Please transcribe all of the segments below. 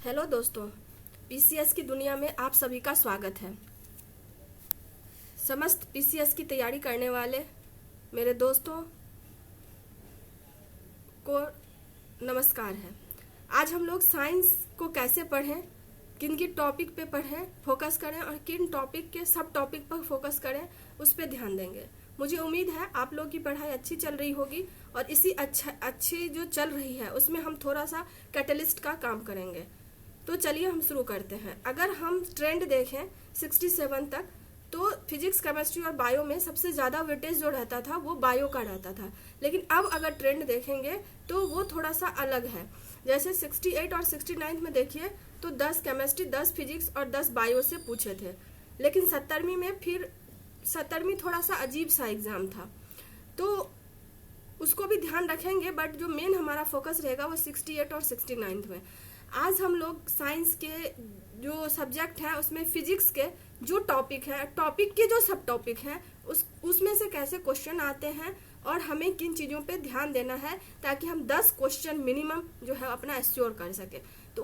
Hello दोस्तों, PCS की दुनिया में आप सभी का स्वागत है। समस्त पीसीएस की तैयारी करने वाले मेरे दोस्तों को नमस्कार है। आज हम लोग साइंस को कैसे पढ़ें, किन किन टॉपिक पे पढ़ें, फोकस करें और किन टॉपिक के सब टॉपिक पर फोकस करें, उस पर ध्यान देंगे। मुझे उम्मीद है आप लोग की पढ़ाई अच्छी चल रही होगी और इसी अच्छी जो चल रही है उसमें हम थोड़ा सा कैटलिस्ट का काम करेंगे। तो चलिए हम शुरू करते हैं। अगर हम ट्रेंड देखें 67 तक, तो फिजिक्स, केमिस्ट्री और बायो में सबसे ज़्यादा वेटेज जो रहता था वो बायो का रहता था। लेकिन अब अगर ट्रेंड देखेंगे तो वो थोड़ा सा अलग है। जैसे 68 और 69 में देखिए तो 10 केमिस्ट्री, 10 फिजिक्स और 10 बायो से पूछे थे। लेकिन 70वीं में फिर 70वीं थोड़ा सा अजीब सा एग्ज़ाम था, तो उसको भी ध्यान रखेंगे। बट जो मेन हमारा फोकस रहेगा वो 68 और 69 में। आज हम लोग साइंस के जो सब्जेक्ट हैं उसमें फिजिक्स के जो टॉपिक है, टॉपिक के जो सब टॉपिक हैं उसमें से कैसे क्वेश्चन आते हैं और हमें किन चीज़ों पे ध्यान देना है ताकि हम 10 क्वेश्चन मिनिमम जो है अपना एश्योर कर सके। तो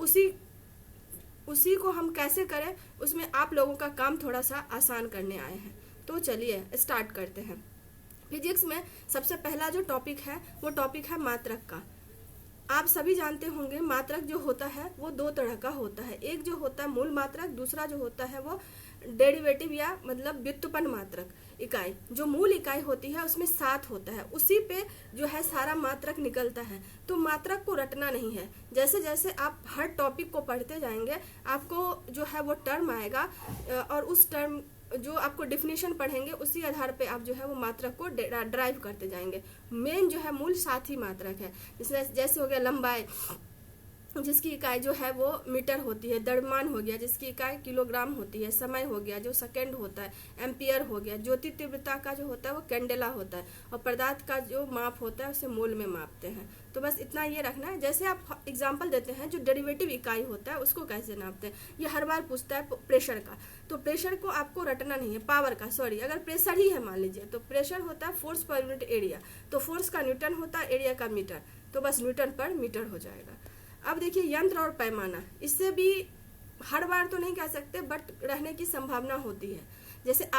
उसी को हम कैसे करें, उसमें आप लोगों का काम थोड़ा सा आसान करने आए हैं। तो चलिए स्टार्ट करते हैं। फिजिक्स में सबसे पहला जो टॉपिक है वो टॉपिक है मात्रक का। आप सभी जानते होंगे मात्रक जो होता है वो दो तरह का होता है। एक जो होता है मूल मात्रक, दूसरा जो होता है वो डेरिवेटिव या मतलब व्युत्पन्न मात्रक इकाई। जो मूल इकाई होती है उसमें 7 होता है, उसी पे जो है सारा मात्रक निकलता है। तो मात्रक को रटना नहीं है। जैसे जैसे आप हर टॉपिक को पढ़ते जाएंगे आपको जो है वो टर्म आएगा और उस टर्म जो आपको डिफिनेशन पढ़ेंगे उसी आधार पे आप जो है वो मात्रक को ड्राइव करते जाएंगे। मेन जो है मूल 7 ही मात्रक है। जैसे हो गया लंबाई, जिसकी इकाई जो है वो मीटर होती है। द्रव्यमान हो गया जिसकी इकाई किलोग्राम होती है। समय हो गया जो सेकंड होता है। एम्पियर हो गया। ज्योति तीव्रता का जो होता है वो कैंडेला होता है। और पदार्थ का जो माप होता है उसे मोल में मापते हैं। तो बस इतना ये रखना है। जैसे आप एग्जाम्पल देते हैं जो डेरिवेटिव इकाई होता है उसको कैसे नापते हैं, ये हर बार पूछता है प्रेशर का। तो प्रेशर को आपको रटना नहीं है, पावर का, सॉरी, अगर प्रेशर ही है मान लीजिए तो प्रेशर होता है फोर्स पर यूनिट एरिया। तो फोर्स का न्यूटन होता है, एरिया का मीटर, तो बस न्यूटन पर मीटर हो जाएगा। अब देखिए यंत्र और पैमाना, इससे भी हर बार तो नहीं कह सकते बट रहने की संभावना होती है। जैसे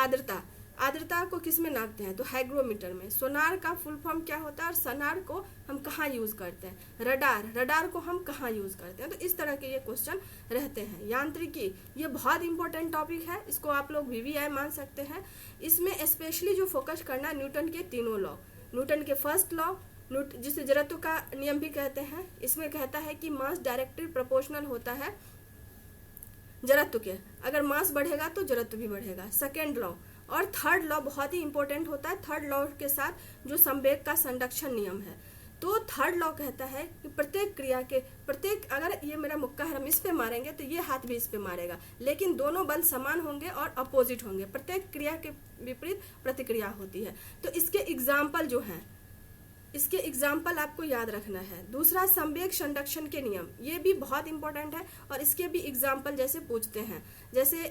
आर्द्रता को किस में नापते हैं, तो हाइग्रोमीटर में। सोनार का फुल फॉर्म क्या होता है और सोनार को हम कहाँ यूज करते हैं। रडार को हम कहाँ यूज करते हैं। तो इस तरह के ये क्वेश्चन रहते हैं। यांत्रिकी, ये बहुत इंपॉर्टेंट टॉपिक है, इसको आप लोग VVI मान सकते हैं। इसमें स्पेशली जो फोकस करना है न्यूटन के तीनों लॉ, न्यूटन के फर्स्ट लॉ, जिसे जड़त्व का नियम भी कहते हैं। इसमें कहता है कि मास डायरेक्टली प्रोपोर्शनल होता है जड़त्व के, अगर मास बढ़ेगा तो जड़त्व भी बढ़ेगा। सेकेंड लॉ और थर्ड लॉ बहुत ही इंपॉर्टेंट होता है। थर्ड लॉ के साथ जो संवेग का संरक्षण नियम है, तो थर्ड लॉ कहता है कि प्रत्येक क्रिया के अगर ये मेरा मुक्का है हम इस पे मारेंगे तो ये हाथ भी इस पे मारेगा, लेकिन दोनों बल समान होंगे और अपोजिट होंगे। प्रत्येक क्रिया के विपरीत प्रतिक्रिया होती है। तो इसके एग्जाम्पल जो हैं, इसके एग्जाम्पल आपको याद रखना है। दूसरा संवेग संरक्षण के नियम, ये भी बहुत इंपॉर्टेंट है और इसके भी एग्जाम्पल जैसे पूछते हैं, जैसे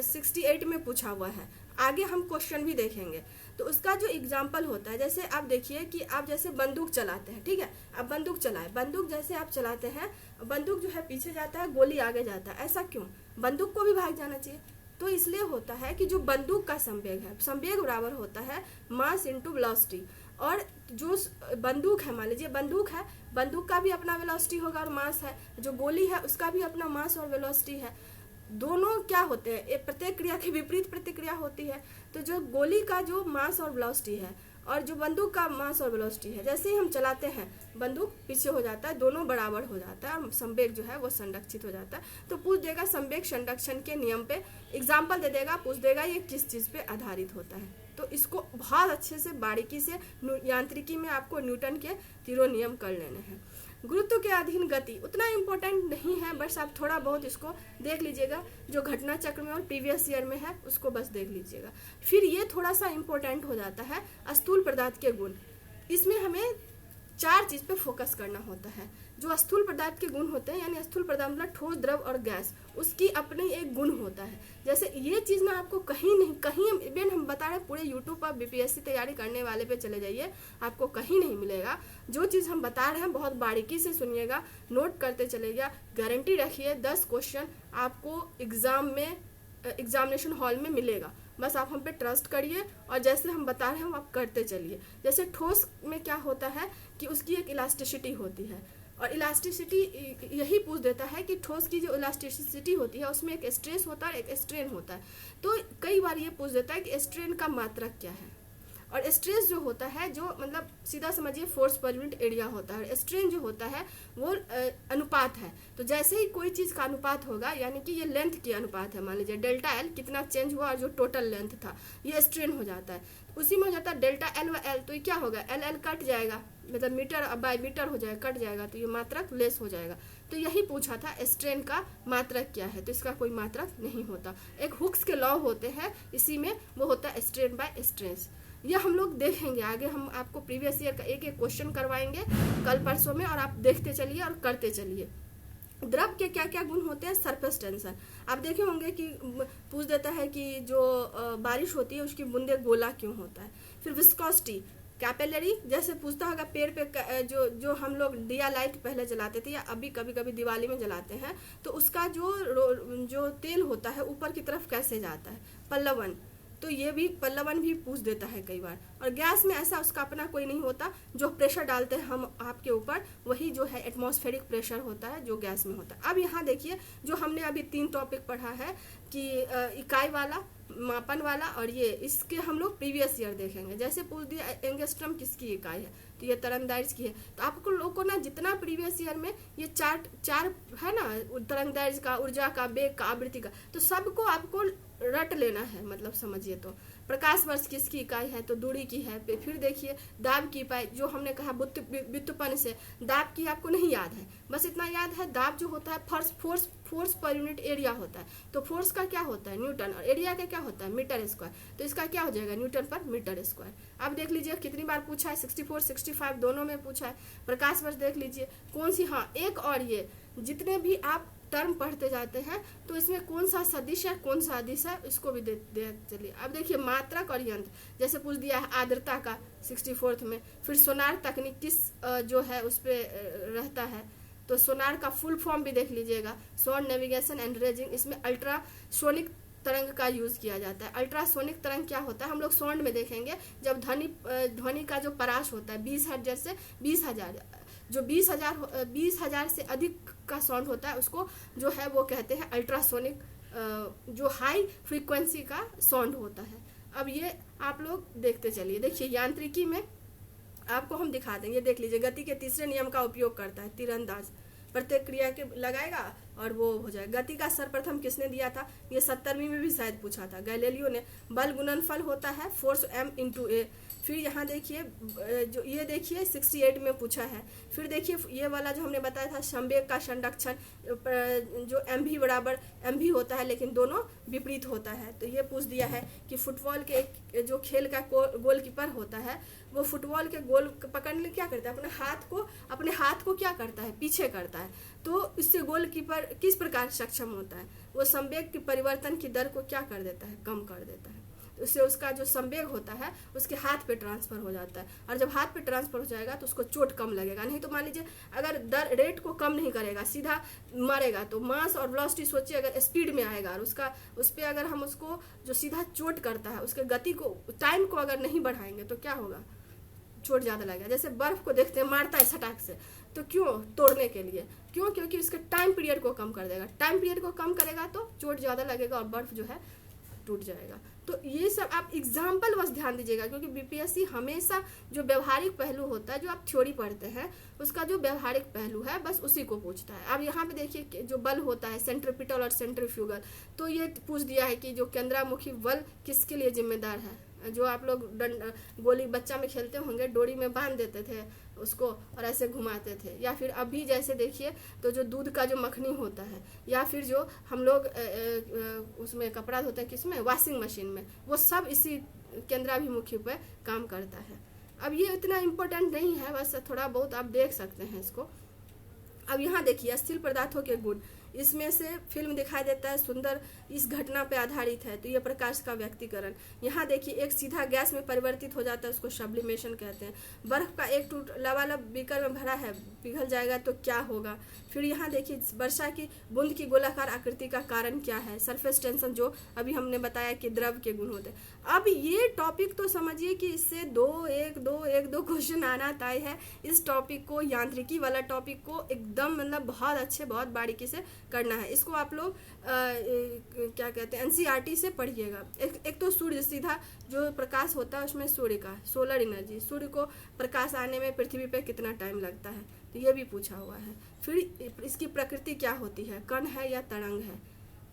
68 में पूछा हुआ है। आगे हम क्वेश्चन भी देखेंगे। तो उसका जो एग्जाम्पल होता है, जैसे आप देखिए कि आप जैसे बंदूक चलाते हैं, ठीक है, आप बंदूक चलाए, बंदूक जैसे आप चलाते हैं, बंदूक जो है पीछे जाता है, गोली आगे जाता है। ऐसा क्यों? बंदूक को भी भाग जाना चाहिए। तो इसलिए होता है कि जो बंदूक का संवेग है, संवेग बराबर होता है मास इंटू वेलोसिटी। और जो बंदूक है, मान लीजिए बंदूक है, बंदूक का भी अपना वेलोसिटी होगा और मास है। जो गोली है उसका भी अपना मास और वेलोसिटी है। दोनों क्या होते हैं, प्रत्येक क्रिया की विपरीत प्रतिक्रिया होती है। तो जो गोली का जो मास और वेलोसिटी है और जो बंदूक का मास और वेलोसिटी है, जैसे ही हम चलाते हैं बंदूक पीछे हो जाता है, दोनों बराबर हो जाता है और संवेग जो है वो संरक्षित हो जाता है। तो पूछ देगा संवेग संरक्षण के नियम पे, एग्जाम्पल दे देगा, पूछ देगा ये किस चीज़ पे आधारित होता है। तो इसको बहुत अच्छे से बारीकी से यांत्रिकी में आपको न्यूटन के तीनों नियम कर लेने हैं। गुरुत्व के अधीन गति उतना इम्पोर्टेंट नहीं है, बस आप थोड़ा बहुत इसको देख लीजिएगा। जो घटना चक्र में और प्रीवियस ईयर में है उसको बस देख लीजिएगा। फिर ये थोड़ा सा इम्पोर्टेंट हो जाता है स्थूल पदार्थ के गुण। इसमें हमें 4 चीज पे फोकस करना होता है। जो स्थूल पदार्थ के गुण होते हैं, यानी स्थूल पदार्थ मतलब ठोस, द्रव और गैस, उसकी अपनी एक गुण होता है। जैसे ये चीज ना आपको कहीं नहीं, कहीं इवन हम बता रहे हैं पूरे यूट्यूब पर बीपीएससी तैयारी करने वाले पे चले जाइए, आपको कहीं नहीं मिलेगा। जो चीज हम बता रहे हैं बहुत बारीकी से सुनिएगा, नोट करते चलेगा, गारंटी रखिए 10 क्वेश्चन आपको एग्जाम में, एग्जामिनेशन हॉल में मिलेगा। बस आप हम पे ट्रस्ट करिए और जैसे हम बता रहे हैं वो आप करते चलिए। जैसे ठोस में क्या होता है कि उसकी एक इलास्टिसिटी होती है, और इलास्टिसिटी यही पूछ देता है कि ठोस की जो इलास्टिसिटी होती है उसमें एक स्ट्रेस होता है और एक स्ट्रेन होता है। तो कई बार ये पूछ देता है कि स्ट्रेन का मात्रक क्या है, और स्ट्रेस जो होता है, जो मतलब सीधा समझिए फोर्स पर यूनिट एरिया होता है। स्ट्रेन जो होता है वो अनुपात है। तो जैसे ही कोई चीज़ का अनुपात होगा, यानी कि ये लेंथ की अनुपात है, मान लीजिए डेल्टा एल कितना चेंज हुआ और जो टोटल लेंथ था ये स्ट्रेन हो जाता है। उसी में हो जाता है डेल्टा एल व एल, तो ये क्या होगा, एल एल कट जाएगा, मतलब मीटर बाय मीटर हो जाएगा, कट जाएगा, तो ये मात्रक लेस हो जाएगा। तो यही पूछा था स्ट्रेन का मात्रक क्या है, तो इसका कोई मात्रक नहीं होता। एक हुक्स के लॉ होते हैं, इसी में वो होता है स्ट्रेन बाय स्ट्रेस। यह हम लोग देखेंगे आगे, हम आपको प्रीवियस ईयर का एक एक क्वेश्चन करवाएंगे कल परसों में, और आप देखते चलिए और करते चलिए। द्रव के क्या क्या गुण होते हैं, सरफेस टेंशन। आप देखे होंगे कि पूछ देता है कि जो बारिश होती है उसकी बूंदे गोला क्यों होता है। फिर विस्कोसिटी, कैपिलरी, जैसे पूछता होगा पेड़ पे जो हम लोग दिया लाइट पहले जलाते थे या अभी कभी कभी दिवाली में जलाते हैं, तो उसका जो तेल होता है ऊपर की तरफ कैसे जाता है, पल्लवन, तो ये भी पल्लवन भी पूछ देता है कई बार। और गैस में ऐसा उसका अपना कोई नहीं होता, जो प्रेशर डालते हैं हम आपके ऊपर वही जो है एटमॉस्फेरिक प्रेशर होता है जो गैस में होता है। अब यहाँ देखिए जो हमने अभी 3 टॉपिक पढ़ा है कि इकाई वाला, मापन वाला, और ये इसके हम लोग प्रीवियस ईयर देखेंगे। जैसे पूछ दिया एंगस्ट्रम किसकी इकाई है, तो ये तरंगदैर्घ्य की है। तो आपको लोगों को ना जितना प्रीवियस ईयर में ये चार है ना, तरंगदैर्घ्य का, ऊर्जा का, वेग का, आवृत्ति का, तो सबको आपको रट लेना है, मतलब समझिए। तो प्रकाश वर्ष किसकी इकाई है, तो दूरी की है। फिर देखिए दाब की इकाई, जो हमने कहा व्युत्पन्न से, दाब की आपको नहीं याद है, बस इतना याद है दाब जो होता है फोर्स पर यूनिट एरिया होता है। तो फोर्स का क्या होता है, न्यूटन, और एरिया का क्या होता है, मीटर स्क्वायर। तो इसका क्या हो जाएगा, न्यूटन पर मीटर स्क्वायर। अब देख लीजिए कितनी बार पूछा है, 64 65 दोनों में पूछा है। प्रकाश वर्ष देख लीजिए कौन सी, हाँ एक और ये जितने भी आप टर्म पढ़ते जाते हैं तो इसमें कौन सा सदिश है कौन सा अदिश है, इसको भी दे चलिए। अब देखिए मात्रक और यंत्र, जैसे पूछ दिया है आर्द्रता का 64 में। फिर सोनार तकनीक किस जो है उस पर रहता है, तो सोनार का फुल फॉर्म भी देख लीजिएगा, साउंड नेविगेशन एंड रेजिंग। इसमें अल्ट्रासोनिक तरंग का यूज किया जाता है। अल्ट्रासोनिक तरंग क्या होता है, हम लोग साउंड में देखेंगे, जब ध्वनि का जो परास होता है 20 हर्ट्ज से 20,000, जो 20,000 से अधिक का साउंड होता है उसको जो है वो कहते हैं अल्ट्रासोनिक, जो हाई फ्रीक्वेंसी का साउंड होता है। अब ये आप लोग देखते चलिए। देखिए यांत्रिकी में आपको हम दिखा देंगे, देख लीजिए गति के तीसरे नियम का उपयोग करता है तीरंदाज, प्रत्येक क्रिया के लगाएगा और वो हो जाएगा। गति का सर्वप्रथम किसने दिया था, ये 70वीं में भी शायद पूछा था, गैलीलियो ने। बल गुणनफल होता है फोर्स m/a। फिर यहाँ देखिए जो ये देखिए 68 में पूछा है। फिर देखिए ये वाला जो हमने बताया था संवेग का संरक्षण, जो mv बराबर mv होता है लेकिन दोनों विपरीत होता है। तो ये पूछ दिया है कि फुटबॉल के जो खेल का गोलकीपर होता है वो फुटबॉल के गोल पकड़ने क्या करता है, अपने हाथ को क्या करता है, पीछे करता है। तो इससे गोलकीपर किस प्रकार सक्षम होता है, वो संवेग के परिवर्तन की दर को क्या कर देता है, कम कर देता है। तो उससे उसका जो संवेग होता है उसके हाथ पे ट्रांसफर हो जाता है, और जब हाथ पे ट्रांसफर हो जाएगा तो उसको चोट कम लगेगा। नहीं तो मान लीजिए अगर दर रेट को कम नहीं करेगा, सीधा मारेगा, तो मास और वेलोसिटी सोचिए अगर स्पीड में आएगा और उस पर अगर हम उसको जो सीधा चोट करता है उसके गति को, टाइम को अगर नहीं बढ़ाएंगे तो क्या होगा, चोट ज़्यादा लगेगा। जैसे बर्फ को देखते हैं मारता है सटाक से, तो क्यों, तोड़ने के लिए, क्यों, क्योंकि इसके टाइम पीरियड को कम कर देगा। टाइम पीरियड को कम करेगा तो चोट ज़्यादा लगेगा और बर्फ जो है टूट जाएगा। तो ये सब आप एग्जाम्पल बस ध्यान दीजिएगा, क्योंकि बीपीएससी हमेशा जो व्यवहारिक पहलू होता है, जो आप थ्योरी पढ़ते हैं उसका जो व्यवहारिक पहलू है बस उसी को पूछता है। अब यहाँ पे देखिए जो बल होता है सेंट्रीपिटल और सेंट्रीफ्यूगल, तो ये पूछ दिया है कि जो केंद्रामुखी बल किसके लिए जिम्मेदार है। जो आप लोग गोली बच्चा में खेलते होंगे, डोरी में बांध देते थे उसको और ऐसे घुमाते थे, या फिर अभी जैसे देखिए तो जो दूध का जो मखनी होता है, या फिर जो हम लोग उसमें कपड़ा धोते हैं किसमें, वॉशिंग मशीन में, वो सब इसी केंद्राभिमुखी पे काम करता है। अब ये इतना इम्पोर्टेंट नहीं है, बस थोड़ा बहुत आप देख सकते हैं इसको। अब यहाँ देखिए अस्थिर पदार्थों के गुण, इसमें से फिल्म दिखाई देता है सुंदर, इस घटना पे आधारित है, तो ये प्रकाश का व्यक्तीकरण। यहाँ देखिए एक सीधा गैस में परिवर्तित हो जाता है, उसको सब्लिमेशन कहते हैं। बर्फ का एक टूट लबालब बीकर में भरा है, पिघल जाएगा तो क्या होगा। फिर यहाँ देखिए वर्षा की बूंद की गोलाकार आकृति का कारण क्या है, सरफेस टेंशन, जो अभी हमने बताया कि द्रव के गुण होते हैं। अब ये टॉपिक तो समझिए कि इससे एक दो क्वेश्चन आना तय है। इस टॉपिक को, यांत्रिकी वाला टॉपिक को एकदम मतलब बहुत बारीकी से करना है। इसको आप लोग क्या कहते हैं एनसीईआरटी से पढ़िएगा। एक तो सूर्य, सीधा जो प्रकाश होता है उसमें सूर्य का सोलर एनर्जी, सूर्य को प्रकाश आने में पृथ्वी पे कितना टाइम लगता है, तो ये भी पूछा हुआ है। फिर इसकी प्रकृति क्या होती है, कण है या तरंग है।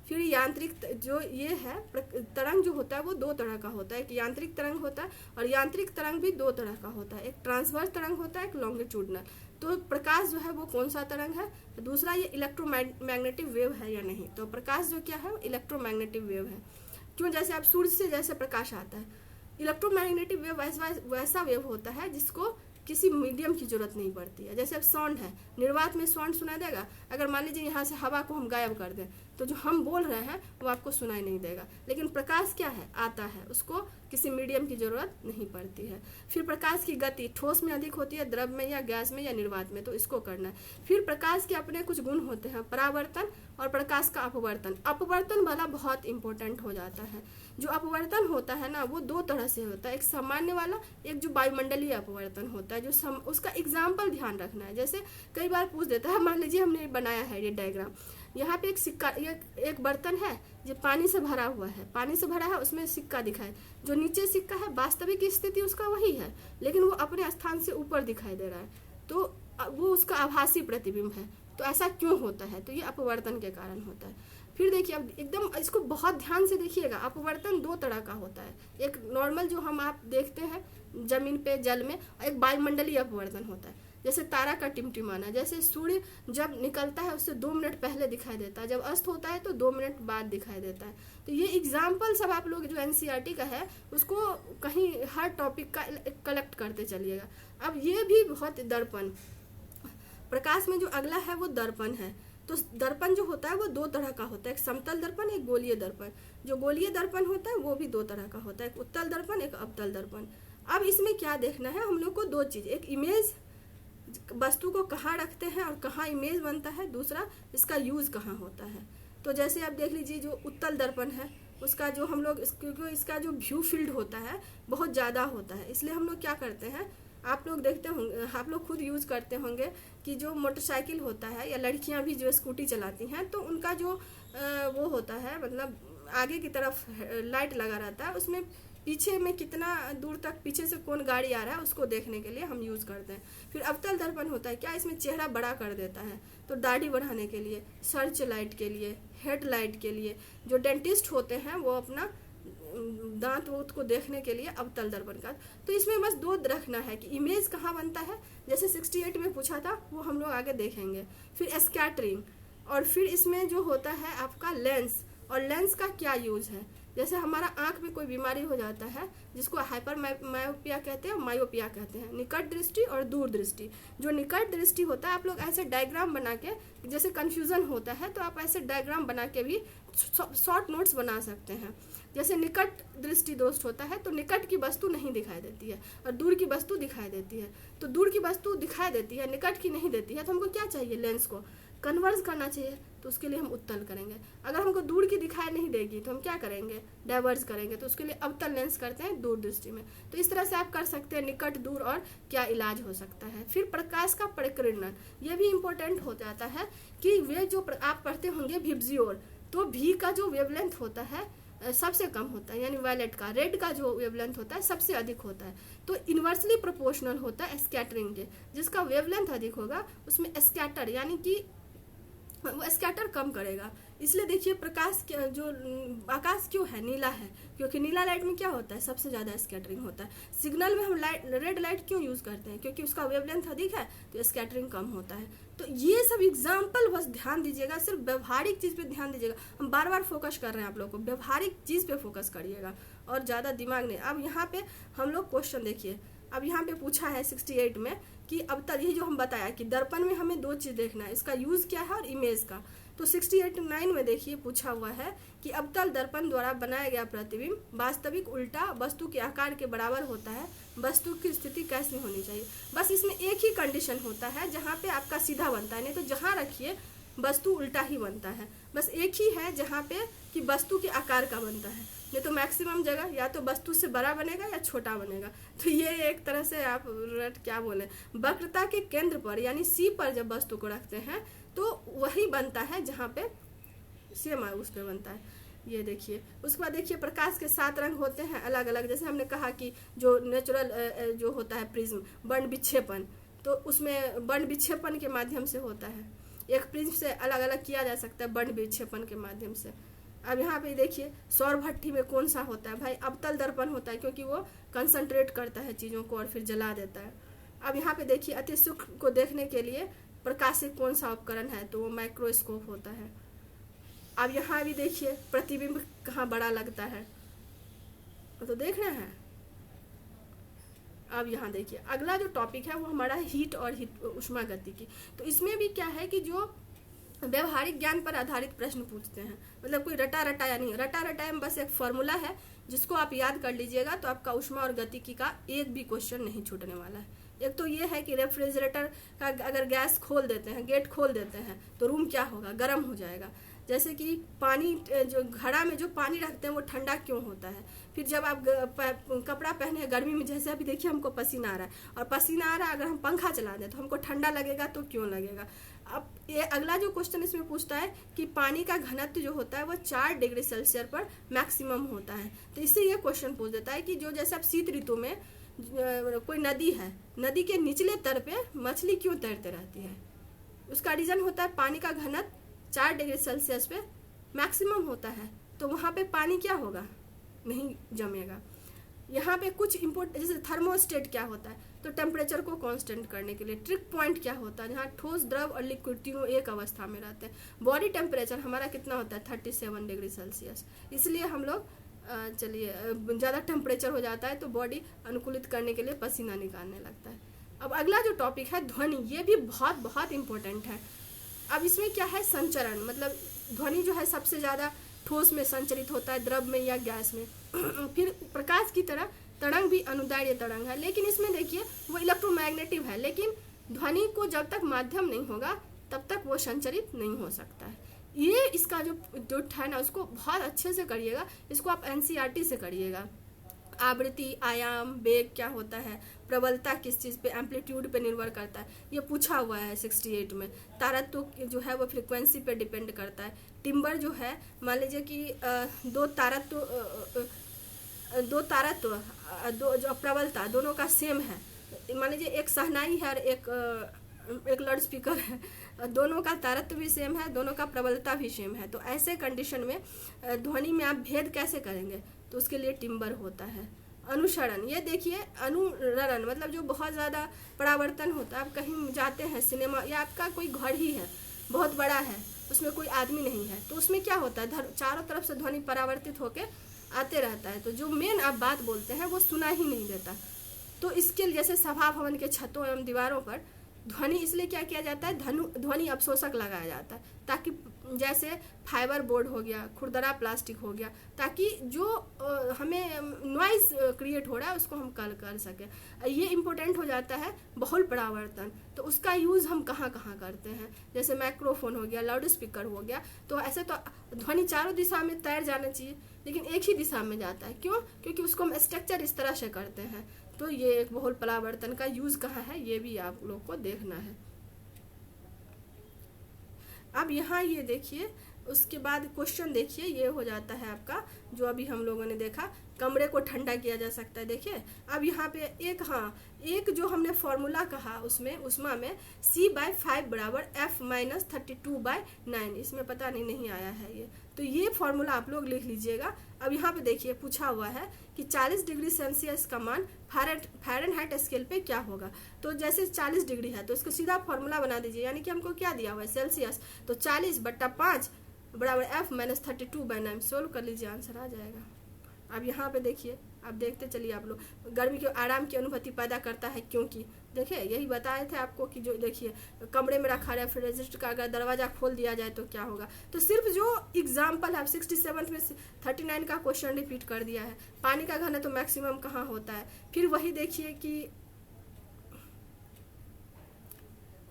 फिर यांत्रिक जो ये है तरंग जो होता है वो दो तरह का होता है, एक यांत्रिक तरंग होता है और यांत्रिक तरंग भी दो तरह का होता है, एक ट्रांसवर्स तरंग होता है, एक लॉन्गिट्यूडनल। तो प्रकाश जो है वो कौन सा तरंग है, तो दूसरा ये इलेक्ट्रोमैग्नेटिक वेव है या नहीं। तो प्रकाश जो क्या है इलेक्ट्रोमैग्नेटिक वेव है। क्यों, जैसे आप सूर्य से जैसे प्रकाश आता है, इलेक्ट्रोमैग्नेटिक वेव वैसा वेव होता है जिसको किसी मीडियम की जरूरत नहीं पड़ती है। जैसे अब साउंड है, निर्वात में साउंड सुनाई देगा, अगर मान लीजिए यहाँ से हवा को हम गायब कर दें तो जो हम बोल रहे हैं वो आपको सुनाई नहीं देगा। लेकिन प्रकाश क्या है, आता है, उसको किसी मीडियम की जरूरत नहीं पड़ती है। फिर प्रकाश की गति ठोस में अधिक होती है, द्रव में या गैस में या निर्वात में, तो इसको करना है। फिर प्रकाश के अपने कुछ गुण होते हैं, परावर्तन और प्रकाश का अपवर्तन। अपवर्तन वाला बहुत इंपॉर्टेंट हो जाता है। जो अपवर्तन होता है ना वो दो तरह से होता है, एक सामान्य वाला, एक जो वायुमंडलीय अपवर्तन होता है, जो उसका एग्जाम्पल ध्यान रखना है। जैसे कई बार पूछ देता है, मान लीजिए हमने बनाया है ये डायग्राम, यहाँ पे एक सिक्का, एक बर्तन है जो पानी से भरा हुआ है, पानी से भरा है, उसमें सिक्का दिखाए, जो नीचे सिक्का है वास्तविक स्थिति उसका वही है, लेकिन वो अपने स्थान से ऊपर दिखाई दे रहा है, तो वो उसका आभासी प्रतिबिंब है। तो ऐसा क्यों होता है, तो ये अपवर्तन के कारण होता है। फिर देखिए अब एकदम इसको बहुत ध्यान से देखिएगा, अपवर्तन दो तरह का होता है, एक नॉर्मल जो हम आप देखते हैं जमीन पे जल में, एक वायुमंडलीय अपवर्तन होता है। जैसे तारा का टिमटिमाना, जैसे सूर्य जब निकलता है उससे 2 मिनट पहले दिखाई देता है, जब अस्त होता है तो 2 मिनट बाद दिखाई देता है। तो ये एग्जाम्पल सब आप लोग जो एनसीईआरटी का है उसको कहीं हर टॉपिक का कलेक्ट करते चलिएगा। अब ये भी बहुत दर्पण, प्रकाश में जो अगला है वो दर्पण है। तो दर्पण जो होता है वो दो तरह का होता है, एक समतल दर्पण, एक गोलीय दर्पण। जो गोलीय दर्पण होता है वो भी दो तरह का होता है, एक उत्तल दर्पण, एक अवतल दर्पण। अब इसमें क्या देखना है हम लोग को, दो चीज, एक इमेज, वस्तु को कहाँ रखते हैं और कहाँ इमेज बनता है, दूसरा इसका यूज कहाँ होता है। तो जैसे आप देख लीजिए जो उत्तल दर्पण है उसका जो हम लोग इसका जो व्यू फील्ड होता है बहुत ज़्यादा होता है, इसलिए हम लोग क्या करते हैं, आप लोग देखते होंगे, आप लोग खुद यूज़ करते होंगे कि जो मोटरसाइकिल होता है या लड़कियां भी जो स्कूटी चलाती हैं तो उनका जो वो होता है, मतलब आगे की तरफ लाइट लगा रहता है, उसमें पीछे में कितना दूर तक पीछे से कौन गाड़ी आ रहा है उसको देखने के लिए हम यूज़ करते हैं। फिर अवतल दर्पण होता है, क्या इसमें चेहरा बड़ा कर देता है, तो दाढ़ी बढ़ाने के लिए, सर्च लाइट के लिए, हेड लाइट के लिए। जो डेंटिस्ट होते हैं वो अपना दांत वोत को देखने के लिए अवतल दर्पण का। तो इसमें बस दो रखना है कि इमेज कहाँ बनता है, जैसे 68 में पूछा था वो हम लोग आगे देखेंगे। फिर स्कैटरिंग, और फिर इसमें जो होता है आपका लेंस, और लेंस का क्या यूज है। जैसे हमारा आंख में कोई बीमारी हो जाता है जिसको हाइपर मायोपिया कहते हैं, मायोपिया कहते हैं, निकट दृष्टि और दूर दृष्टि। जो निकट दृष्टि होता है आप लोग ऐसे डायग्राम बना के, जैसे कंफ्यूजन होता है तो आप ऐसे डायग्राम बना के भी शॉर्ट नोट्स बना सकते हैं। जैसे निकट दृष्टि दोष होता है तो निकट की वस्तु नहीं दिखाई देती है और दूर की वस्तु दिखाई देती है। तो दूर की वस्तु दिखाई देती है, निकट की नहीं देती है, तो हमको क्या चाहिए, लेंस को कन्वर्ज करना चाहिए, तो उसके लिए हम उत्तल करेंगे। अगर हमको दूर की दिखाई नहीं देगी तो हम क्या करेंगे, डाइवर्ज करेंगे, तो उसके लिए अवतल लेंस करते हैं दूर दृष्टि में। तो इस तरह से आप कर सकते हैं निकट, दूर और क्या इलाज हो सकता है। फिर प्रकाश का परिकीर्णन, ये भी इम्पोर्टेंट हो जाता है कि वे जो आप पढ़ते होंगे विबजियोर, तो भी का जो वेवलेंथ होता है सबसे कम होता है, यानी वायलेट का, रेड का जो वेवलेंथ होता है सबसे अधिक होता है। तो इन्वर्सली प्रोपोर्शनल होता है स्कैटरिंग के, जिसका वेवलेंथ अधिक होगा उसमें स्कैटर यानी कि वो स्कैटर कम करेगा। इसलिए देखिए प्रकाश जो आकाश क्यों है नीला है, क्योंकि नीला लाइट में क्या होता है, सबसे ज़्यादा स्कैटरिंग होता है। सिग्नल में हम रेड लाइट क्यों यूज़ करते हैं, क्योंकि उसका वेवलेंथ अधिक है तो स्कैटरिंग कम होता है। तो ये सब एग्जाम्पल बस ध्यान दीजिएगा, सिर्फ व्यवहारिक चीज़ पे ध्यान दीजिएगा। हम बार बार फोकस कर रहे हैं आप लोग को, व्यवहारिक चीज़ पे फोकस करिएगा और ज़्यादा दिमाग नहीं। अब यहाँ पे हम लोग क्वेश्चन देखिए, अब यहाँ पे पूछा है 68 में कि अवतल, यही जो हम बताया कि दर्पण में हमें दो चीज़ देखना है, इसका यूज़ क्या है और इमेज का। तो 68-9 में देखिए पूछा हुआ है कि अवतल दर्पण द्वारा बनाया गया प्रतिबिंब वास्तविक उल्टा वस्तु के आकार के बराबर होता है, वस्तु की स्थिति कैसी होनी चाहिए। बस इसमें एक ही कंडीशन होता है जहाँ पे आपका सीधा बनता है, नहीं तो जहाँ रखिए वस्तु उल्टा ही बनता है। बस एक ही है जहाँ पे कि वस्तु के आकार का बनता है, नहीं तो मैक्सिमम जगह या तो वस्तु से बड़ा बनेगा या छोटा बनेगा। तो ये एक तरह से आप क्या बोले, वक्रता के केंद्र पर यानी सी पर जब वस्तु को रखते हैं तो वही बनता है जहाँ पे सेम उस पर बनता है। ये देखिए, उसके बाद देखिए प्रकाश के 7 रंग होते हैं अलग अलग। जैसे हमने कहा कि जो नेचुरल जो होता है प्रिज्म वर्ण विक्षेपण, तो उसमें वर्ण विक्षेपण के माध्यम से होता है। एक प्रिज्म से अलग अलग किया जा सकता है वर्ण विक्षेपण के माध्यम से। अब यहाँ पे देखिए सौर भट्ठी में कौन सा होता है भाई, अवतल दर्पण होता है, क्योंकि वो कंसंट्रेट करता है चीज़ों को और फिर जला देता है। अब यहाँ पे देखिए अति सूक्ष्म को देखने के लिए प्रकाशिक कौन सा उपकरण है, तो वो माइक्रोस्कोप होता है। अब यहाँ भी देखिए प्रतिबिंब कहाँ बड़ा लगता है, तो देख रहे हैं। अब यहाँ देखिए अगला जो टॉपिक है वो हमारा हीट और ऊष्मा गति की। तो इसमें भी क्या है कि जो व्यवहारिक ज्ञान पर आधारित प्रश्न पूछते हैं, मतलब कोई रटा रटाया नहीं, रटा रटाया में बस एक फॉर्मूला है जिसको आप याद कर लीजिएगा, तो आपका ऊष्मा और गतिकी का एक भी क्वेश्चन नहीं छूटने वाला है। एक तो ये है कि रेफ्रिजरेटर का अगर गैस खोल देते हैं, गेट खोल देते हैं, तो रूम क्या होगा, गर्म हो जाएगा। जैसे कि पानी, जो घड़ा में जो पानी रखते हैं वो ठंडा क्यों होता है। फिर जब आप कपड़ा पहने गर्मी में, जैसे अभी देखिए हमको पसीना आ रहा है, और पसीना आ रहा है, अगर हम पंखा चला दें तो हमको ठंडा लगेगा, तो क्यों लगेगा। अब ये अगला जो क्वेश्चन इसमें पूछता है कि पानी का घनत्व जो होता है वो 4 डिग्री सेल्सियस पर मैक्सिमम होता है। तो इससे ये क्वेश्चन पूछ देता है कि जो जैसे अब शीत ऋतु में कोई नदी है, नदी के निचले तल पे मछली क्यों तैरते रहती है, उसका रीज़न होता है पानी का घनत्व 4 डिग्री सेल्सियस पे मैक्सिमम होता है, तो वहाँ पे पानी क्या होगा, नहीं जमेगा। यहाँ पे कुछ इम्पोर्टेंट, जैसे थर्मोस्टेट क्या होता है, तो टेम्परेचर को कांस्टेंट करने के लिए। ट्रिक पॉइंट क्या होता है, जहाँ ठोस, द्रव और लिक्विड तीनों एक अवस्था में रहते हैं। बॉडी टेम्परेचर हमारा कितना होता है 37 डिग्री सेल्सियस, इसलिए हम लोग चलिए ज़्यादा टेम्परेचर हो जाता है तो बॉडी अनुकूलित करने के लिए पसीना निकालने लगता है। अब अगला जो टॉपिक है ध्वनि, ये भी बहुत बहुत इम्पोर्टेंट है। अब इसमें क्या है, संचरण, मतलब ध्वनि जो है सबसे ज़्यादा ठोस में संचरित होता है, द्रव में या गैस में। फिर प्रकाश की तरह तरंग भी अनुदैर्ध्य तरंग है, लेकिन इसमें देखिए वो इलेक्ट्रोमैग्नेटिव है, लेकिन ध्वनि को जब तक माध्यम नहीं होगा तब तक वो संचरित नहीं हो सकता है। ये इसका जो है ना उसको बहुत अच्छे से करिएगा, इसको आप NCERT से करिएगा। आवृत्ति, आयाम, वेग क्या होता है, प्रबलता किस चीज़ पे, एम्पलीट्यूड पे निर्भर करता है, ये पूछा हुआ है 68 में। तारत्व जो है वो फ्रीक्वेंसी पे डिपेंड करता है। टिम्बर जो है, मान लीजिए कि दो तारत्व दो जो प्रबलता दोनों का सेम है, मान लीजिए एक शहनाई है और एक लाउड स्पीकर है, दोनों का तारत्व भी सेम है, दोनों का प्रबलता भी सेम है, तो ऐसे कंडीशन में ध्वनि में आप भेद कैसे करेंगे, तो उसके लिए टिम्बर होता है। अनुसरण, ये देखिए अनुरण मतलब जो बहुत ज़्यादा परावर्तन होता है। आप कहीं जाते हैं सिनेमा, या आपका कोई घर ही है बहुत बड़ा है, उसमें कोई आदमी नहीं है, तो उसमें क्या होता है, चारों तरफ से ध्वनि परावर्तित होकर आते रहता है, तो जो मेन आप बात बोलते हैं वो सुना ही नहीं देता। तो इसके लिए जैसे सभा भवन के छतों एवं दीवारों पर ध्वनि इसलिए क्या किया जाता है, ध्वनि अवशोषक लगाया जाता है, ताकि जैसे फाइबर बोर्ड हो गया, खुरदरा प्लास्टिक हो गया, ताकि जो हमें नॉइज क्रिएट हो रहा है उसको हम कल कर सकें। ये इम्पोर्टेंट हो जाता है बहुल परावर्तन, तो उसका यूज़ हम कहाँ कहाँ करते हैं, जैसे माइक्रोफोन हो गया, लाउड स्पीकर हो गया। तो ऐसे तो ध्वनि चारों दिशा में तैर जाना चाहिए, लेकिन एक ही दिशा में जाता है, क्यों, क्योंकि उसको हम स्ट्रक्चर इस तरह से करते हैं। तो ये एक बहुल परावर्तन का यूज़ कहाँ है, ये भी आप लोग को देखना है। अब यहाँ ये देखिए, उसके बाद क्वेश्चन देखिए, ये हो जाता है आपका जो अभी हम लोगों ने देखा, कमरे को ठंडा किया जा सकता है। देखिए अब यहाँ पे एक जो हमने फॉर्मूला कहा उसमें उष्मा में C/5 बराबर F-32/9, इसमें पता नहीं आया है ये, तो ये फॉर्मूला आप लोग लिख लीजिएगा। अब यहाँ पे देखिए पूछा हुआ है कि 40 डिग्री सेल्सियस का मान फ़ारेनहाइट स्केल पे क्या होगा। तो जैसे 40 डिग्री है तो इसको सीधा फॉर्मूला बना दीजिए, यानी कि हमको क्या दिया हुआ है सेल्सियस, तो 40/5 बराबर F-32/9, सोल्व कर लीजिए, आंसर आ जाएगा। अब यहाँ पे देखिए आप देखते चलिए आप लोग। गर्मी के आराम की अनुभूति पैदा करता है क्योंकि देखिए यही बताए थे आपको कि जो देखिए कमरे में रखा रेफ्रिजरेटर का अगर दरवाजा खोल दिया जाए तो क्या होगा। तो सिर्फ जो एग्जाम्पल है 67 में 39 का क्वेश्चन रिपीट कर दिया है। पानी का घनत्व तो मैक्सिमम कहाँ होता है। फिर वही देखिए कि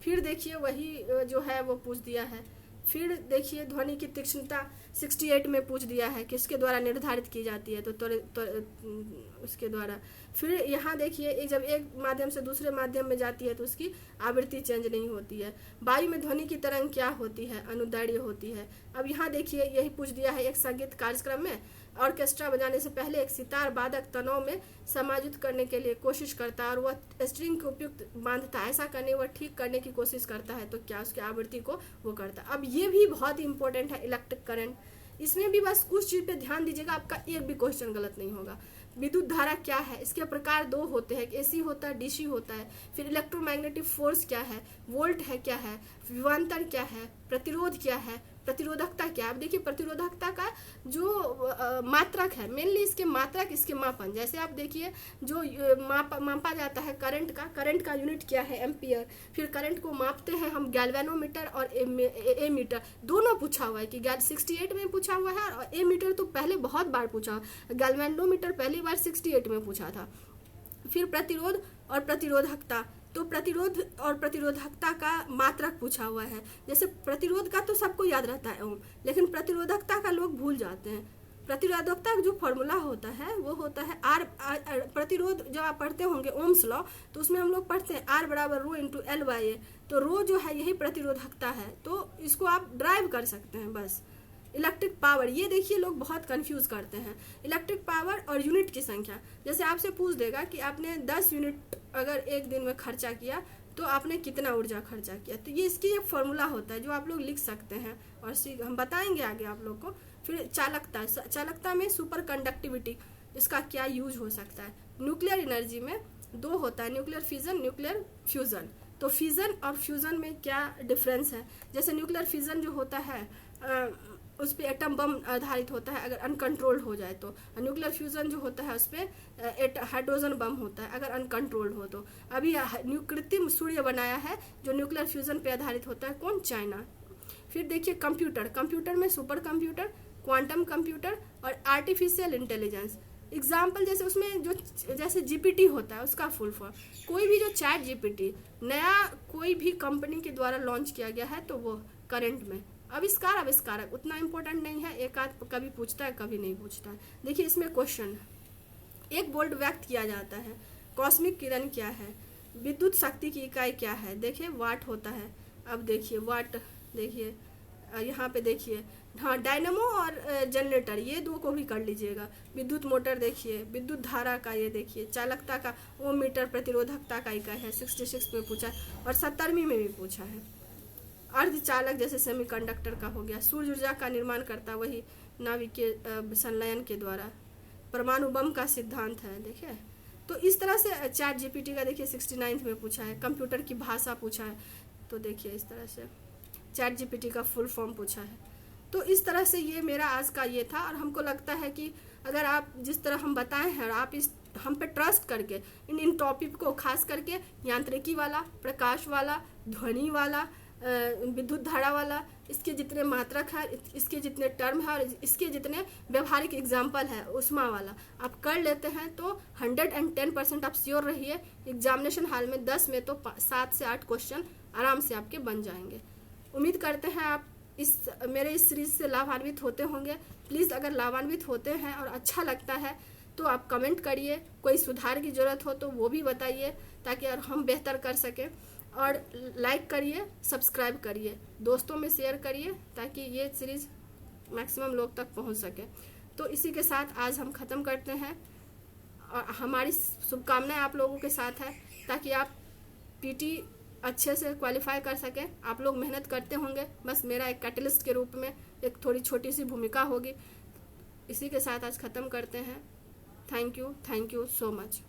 फिर देखिए वही जो है वो पूछ दिया है। फिर देखिए ध्वनि की तीक्ष्णता 68 में पूछ दिया है किसके द्वारा निर्धारित की जाती है, तो उसके द्वारा। फिर यहाँ देखिए जब एक माध्यम से दूसरे माध्यम में जाती है तो उसकी आवृत्ति चेंज नहीं होती है। वायु में ध्वनि की तरंग क्या होती है, अनुदैर्घ्य होती है। अब यहाँ देखिए यही पूछ दिया है, एक संगीत कार्यक्रम में ऑर्केस्ट्रा बजाने से पहले एक सितार वादक तनाव में समायोजित करने के लिए कोशिश करता है और वह स्ट्रिंग को उपयुक्त बांधता है, ऐसा करने वह ठीक करने की कोशिश करता है तो क्या उसकी आवृत्ति को वो करता है। अब ये भी बहुत इंपॉर्टेंट है, इलेक्ट्रिक करंट। इसमें भी बस कुछ चीज़ पे ध्यान दीजिएगा, आपका एक भी क्वेश्चन गलत नहीं होगा। विद्युत धारा क्या है, इसके प्रकार दो होते हैं, एसी होता है, डीसी होता है। फिर इलेक्ट्रोमैग्नेटिक फोर्स क्या है, वोल्ट है क्या है, विभवांतर क्या है, प्रतिरोध क्या है, प्रतिरोधकता क्या है। अब देखिए प्रतिरोधकता का जो मात्रक है, मेनली इसके मात्रक, इसके मापन। जैसे आप देखिए जो मापा जाता है करंट का यूनिट क्या है, एम्पियर। फिर करंट को मापते हैं हम गैल्वेनोमीटर और एमीटर, दोनों पूछा हुआ है कि 68 में पूछा हुआ है और एमीटर तो पहले बहुत बार पूछा, गैल्वेनोमीटर पहली बार 68 में पूछा था। फिर प्रतिरोध और प्रतिरोधकता, तो प्रतिरोध और प्रतिरोधकता का मात्रक पूछा हुआ है। जैसे प्रतिरोध का तो सबको याद रहता है ओम, लेकिन प्रतिरोधकता का लोग भूल जाते हैं। प्रतिरोधकता का जो फॉर्मूला होता है वो होता है आर। प्रतिरोध जब आप पढ़ते होंगे ओम्स लॉ, तो उसमें हम लोग पढ़ते हैं आर बराबर रो इंटू एल बाई ए। तो रो जो है यही प्रतिरोधकता है, तो इसको आप ड्राइव कर सकते हैं बस। इलेक्ट्रिक पावर, ये देखिए लोग बहुत कंफ्यूज करते हैं। इलेक्ट्रिक पावर और यूनिट की संख्या, जैसे आपसे पूछ देगा कि आपने 10 यूनिट अगर एक दिन में खर्चा किया तो आपने कितना ऊर्जा खर्चा किया, तो ये इसकी एक फॉर्मूला होता है जो आप लोग लिख सकते हैं और हम बताएंगे आगे आप लोग को। फिर चालकता में सुपर कंडक्टिविटी, इसका क्या यूज हो सकता है। न्यूक्लियर एनर्जी में दो होता है, न्यूक्लियर फिजन, न्यूक्लियर फ्यूजन। तो फिजन और फ्यूजन में क्या डिफरेंस है। जैसे न्यूक्लियर फिजन जो होता है उस पर एटम बम आधारित होता है अगर अनकंट्रोल्ड हो जाए तो। न्यूक्लियर फ्यूजन जो होता है उस पर हाइड्रोजन बम होता है अगर अनकंट्रोल्ड हो तो। अभी कृत्रिम सूर्य बनाया है जो न्यूक्लियर फ्यूजन पे आधारित होता है, कौन, चाइना। फिर देखिए कंप्यूटर में सुपर कंप्यूटर, क्वांटम कंप्यूटर और आर्टिफिशियल इंटेलिजेंस। एग्जाम्पल जैसे उसमें जो जैसे जीपीटी होता है उसका फुल फॉर्म, कोई भी जो चैट जीपीटी नया कोई भी कंपनी के द्वारा लॉन्च किया गया है तो वो करंट में आविष्कारक उतना इम्पोर्टेंट नहीं है, एक आध कभी पूछता है कभी नहीं पूछता है। देखिए इसमें क्वेश्चन, 1 वोल्ट व्यक्त किया जाता है, कॉस्मिक किरण क्या है, विद्युत शक्ति की इकाई क्या है, देखिए वाट होता है। अब देखिए वाट, देखिए यहाँ पे देखिए, हाँ डायनामो और जनरेटर, ये दो को भी कर लीजिएगा। विद्युत मोटर देखिए, विद्युत धारा का ये देखिए, चालकता का ओम मीटर, प्रतिरोधकता का इकाई है, 66 में पूछा और 70वीं में भी पूछा है। अर्धचालक जैसे सेमीकंडक्टर का हो गया। सूर्य ऊर्जा का निर्माण करता वही नाभिकीय संलयन के द्वारा। परमाणु बम का सिद्धांत है, देखिए। तो इस तरह से चैट जीपीटी का देखिए 69 में पूछा है। कंप्यूटर की भाषा पूछा है, तो देखिए इस तरह से चैट जीपीटी का फुल फॉर्म पूछा है। तो इस तरह से ये मेरा आज का ये था और हमको लगता है कि अगर आप जिस तरह हम बताए हैं और आप इस हम पे ट्रस्ट करके इन टॉपिक को, खास करके यांत्रिकी वाला, प्रकाश वाला, ध्वनि वाला, विद्युत धारा वाला, इसके जितने मात्रक है, इसके जितने टर्म है और इसके जितने व्यवहारिक एग्जाम्पल है, उष्मा वाला आप कर लेते हैं तो 110% आप श्योर रहिए एग्जामिनेशन हॉल में 10 में तो 7 से 8 क्वेश्चन आराम से आपके बन जाएंगे। उम्मीद करते हैं आप मेरे इस सीरीज से लाभान्वित होते होंगे। प्लीज़ अगर लाभान्वित होते हैं और अच्छा लगता है तो आप कमेंट करिए, कोई सुधार की ज़रूरत हो तो वो भी बताइए ताकि और हम बेहतर कर सकें। और लाइक करिए, सब्सक्राइब करिए, दोस्तों में शेयर करिए ताकि ये सीरीज़ मैक्सिमम लोग तक पहुंच सके। तो इसी के साथ आज हम ख़त्म करते हैं और हमारी शुभकामनाएं आप लोगों के साथ है ताकि आप पीटी अच्छे से क्वालिफाई कर सकें। आप लोग मेहनत करते होंगे, बस मेरा एक कैटलिस्ट के रूप में एक थोड़ी छोटी सी भूमिका होगी। इसी के साथ आज ख़त्म करते हैं। Thank you so much.